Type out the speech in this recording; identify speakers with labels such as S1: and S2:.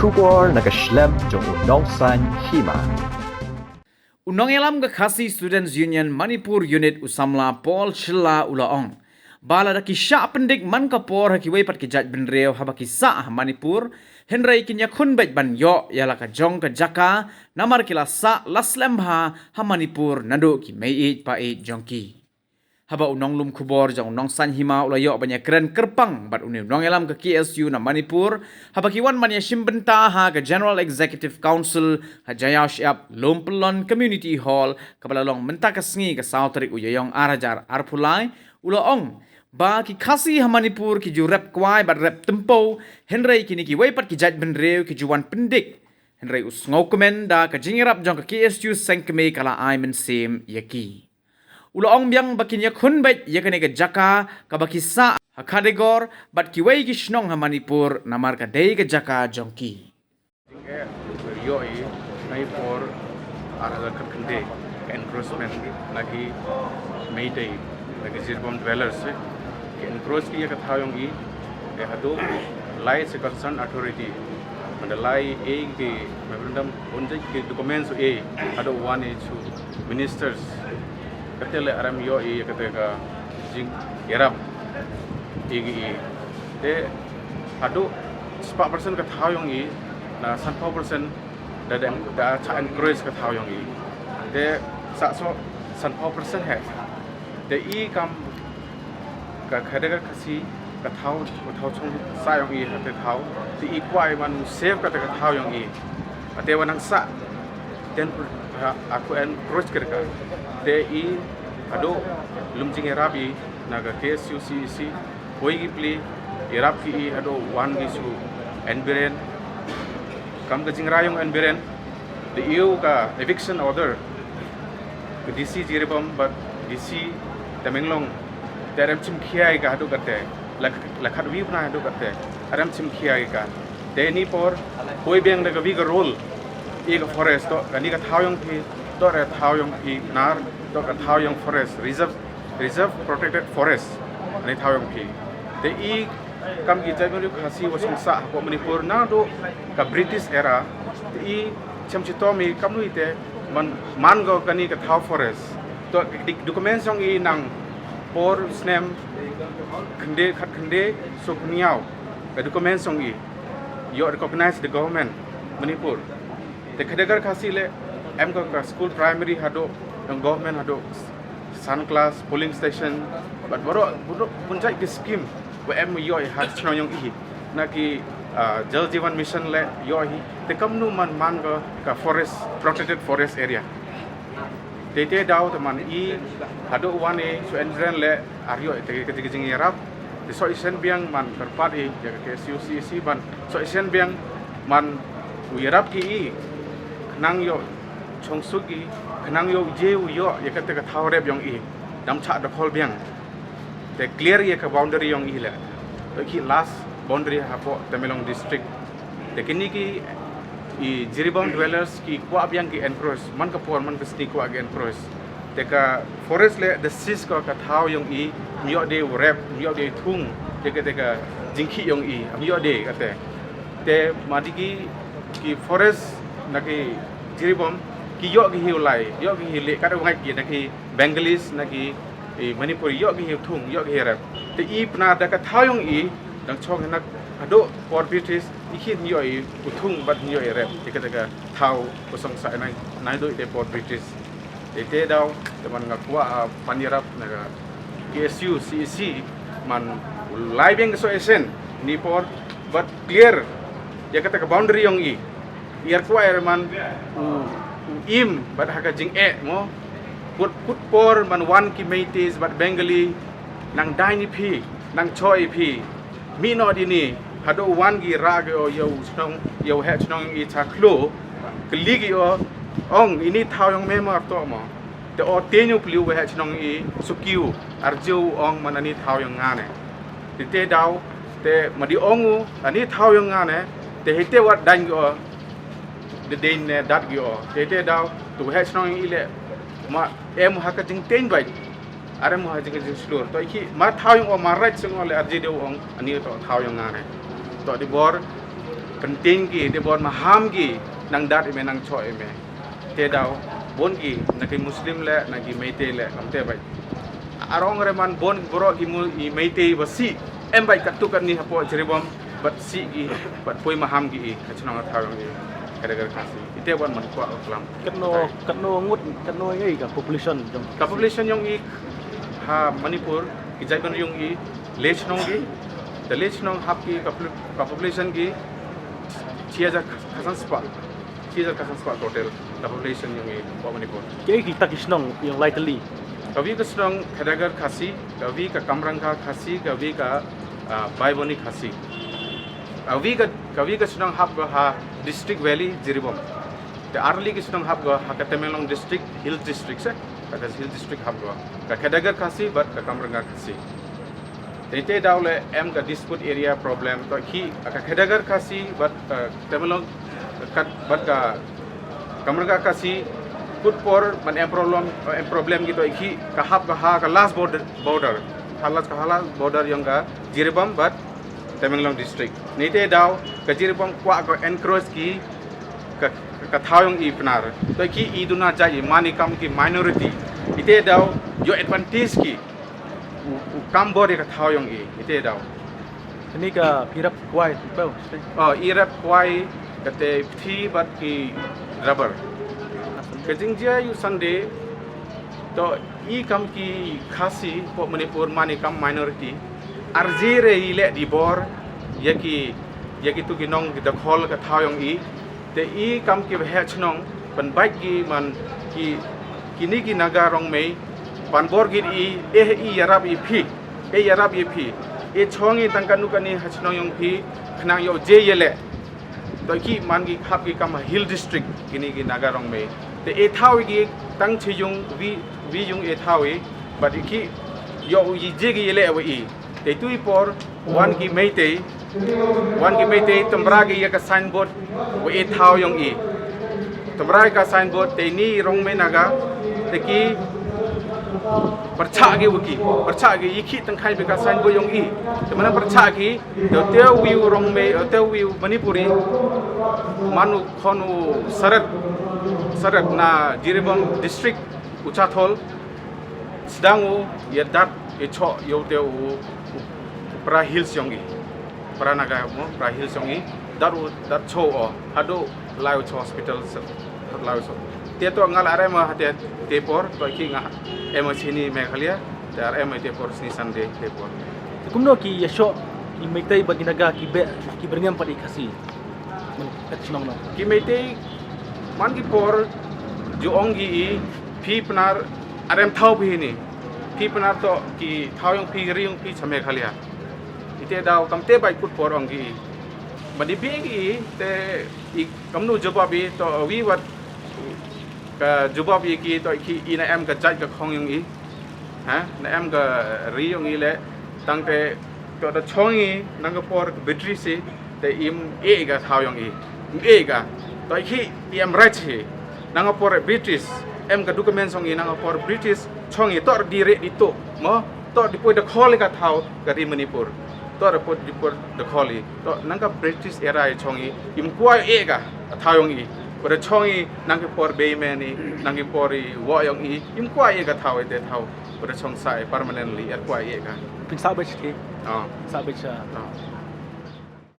S1: kubor nakaslem jong Nongsan Hima.
S2: Nongïalam ke Khasi Students Union Manipur Unit Usamla Paul Shilla Ulaong. Bala da Shah pendik man kapor hakiway pat kijat benreo habaki sa Manipur. Henry kinya kunbet ban yo yala Lajong ke Jaka namar kila sa laslemha ha Manipur nado ki meit pa e jongki. Haba unong lum kubor jang unong san Hima ulayo banyak keren kerpang bat unim Nongïalam ke KSU na Manipur haba kiwan manya shimbenta ha ke General Executive Council ha jaya syap lompelon Community Hall kabalalong menta kesngi ke sautrik uyayong arajar arpulai ulaong ba ki khasi ha Manipur ki ju rep kwai bat rep tempo Henry kini ki waipat ki jaj benreu ki juwan pendik Henry usngau komen da ke jingirap jong ke KSU sengkeme kala ai men sem yaki Ulaong biang bakinya kunbet yakane ke Jaka ka bakisa hakadegor bat kiwei ki shnong ha Manipur namar ka dei ke Jaka jongki.
S3: Yoi Manipur ada kende encroachment lagi Mayday lagi Zirbom dwellers ke encroach ki ka thayong i ke hado lai se concern authority mandalai e di memorandum unjai ki documents e hado one e to ministers katele aram yo i kateka jing yarap igi de hadu 4% ka thayong i na 4% da cha encourage ka thayong i de sa so 4% hai de i kam ka khadega khasi ka thaw chung sayong i hate thaw ti i kwai man save ka thayong i ate wanang sa den aku encourage kerka de i ado lumjing erabi naga KSU CEC hoigi pli erab ki ado wan gisu enbiren kam ga jingrayong enbiren the eu ka eviction order ke DC Jiribam but DC Tamenglong terem chim khiai ga ado kate lakhat wi na ado kate aram chim khiai ka de ni por hoi beng daga wi ga role e ga forest to gani ga thayong thi to re thayong I nar to ka thayong forest reserve protected forest ani thayong thi de I kam ki jaimaru khasi wasung sa ko Manipur na do ka British era I chamchito mi kamnu ite man go gani ka thaw forest to documents ong I nang por snem khande khat khande so kniao ka documents ong I you recognize the government Manipur te khadegar khasi le em ka school primary hado government hado sun class polling station but boro punjai ki scheme we em yo ha chnoyong I na ki jal jivan mission le yo hi te kamnu man ka forest protected forest area te daw te man I hado wane so enren le aryo te ke jing yarap te so isen biang man terpat I ya ke CUCC ban so isen biang man uyarap ki I nang yo chongsugi nang yo jeu yo yakate ka thawreb yong I dam cha da khol biang te clear ye ka boundary yong I le to ki last boundary ha po Tamelong district te kini ki I Jiribam dwellers ki kwa biang ki encroach man ka por man ka sti kwa again encroach te ka forest le the sis ka thaw yong I yo de rep yo de thung te ka jingki yong I yo de ate te madigi ki forest na ki Jiribam ki yo gi hiulai yo gi hile kada wangai ki na ki Bengalis na ki Manipur yo gi thung yo gi rap te I pna da ka thayong I dang chong na ado for British I hin yo I thung bat yo rap te ka thaw usong sa nai do te for British te daw te man nga kwa panirap na KSU CEC man live yang so esen ni por but clear ya kata ka boundary yong I iar kwa man im bat haka jing mo put por man wan ki meites bat Bengali nang daini phi nang choi phi mi no dini hado wan gi ra ge yo snong yo he snong I cha klo kli gi o ong ini thau yong me ma to mo te o tenyu pliu we he snong I sukiu arju ong manani thau yong ngane te daw te madi ongu ani thau yong ngane te hite wat dan gi o the day ne dat gi o te daw to he snong I le ma em haka jing ten bai are mo ha jing slur to ki ma thau yong o ma right sing o le arji de ong ani to thau yong ngane to di bor penting ki dia bon maham ki nang dat ime nang choi ime te dau bon ki nagi muslim le nagi meite le amte bai arong reman bon boro ki mu i meite basi em bai katukan ni hapo jeribom bat si ki bat poi maham ki kachnang thawang ni kadagar kasi ite bon man kwa oklam
S4: katno ngut katno ngai ka population jong
S3: ka population yung i ha Manipur ki jaiban yung i lechnong ki the lechnong hap ki ka population ki 6000 kasan spa total the population yung i Manipur
S4: kay kita kisnong yung lightly
S3: kavi ka strong kadagar kasi kavi ka kamrangka kasi kavi ka baiboni kasi kavi ka strong hap ha district valley jiribom the early ki strong hap ha ka Temenggong district hill district se ka hill district hap ka kadagar kasi but ka kamrangka kasi tete daule em ka dispute area problem to ki ka kadagar kasi but Temenggong but ka kamrangka kasi put for man problem gitu iki kahap ka last border border yang ka Jiribam but Temenggong district nite daw ka Jiribam kwa ko encroach ki ka thayong i pnar to ki iduna jai manikam ki minority ite daw yo advantage ki kam body ka thayong i ite daw
S4: ini ka pirap kwai people
S3: irap kwai kate thi but ki rubber kejingja yu Sunday to I kam ki khasi po Manipur manikam minority arjire ile di bor yaki tu ki nong the call ka thayong I te I kam ki hechnong pan bike ki man ki kini ki naga rong mei pan bor gi I yarab I phi e chongi tangkanu kani hechnong yong phi khnang yo je yele to ki man ki khap ki kam hill district kini ki naga rong mei te e thawi gi tang chi yung vi yung e thawi but ki yo yi je gi yele awi te tui por wan ki meite tambra gi ya ka signboard wa e thaw yung tambra ka signboard te ni rong me naga te ki percha gi iki tang khai be ka signboard yung te mana percha gi te view rong me te view Manipuri manu khonu sarat na Jiribam district uchathol sedangu ya dat e cho yo te pra hills yongi pra naga mo pra hills yongi dat cho hado lao cho hospital lao so te to ngal are ma hate te por to ki nga emo chini meghalia te are emo te por sni Sunday te por
S4: kumno ki yasho ki meitay baginaga ki berngam padi kasi kisnong no
S3: ki meitei man ki por juonggi phi pnar arem thau bhi ni phi pnar to ki thau yong phi ri yong phi chame khalia ite daw kamte bai put por ongi madi bi gi te I kamnu jawabi to wi wat ka jawabi ki to ki ina em ka jaj ka khong yong ha na em ka ri yong le tangte to da chongi nang ka por battery se te im e ga thau yong e ga to ki em right he nang por British em ka document song nang por British chongi tor di re di to mo tor di poi da khol ka thau ka ri Manipur tor poi di poi da kholi to nang ka British era chongi im kwai e ga thau yong pada chongi nang ka por be me ni nang ki por wo yong im kwai e ga thau te thau pada chong sai permanently er kwai e ga
S4: pin sabach ki
S3: ah
S4: sabach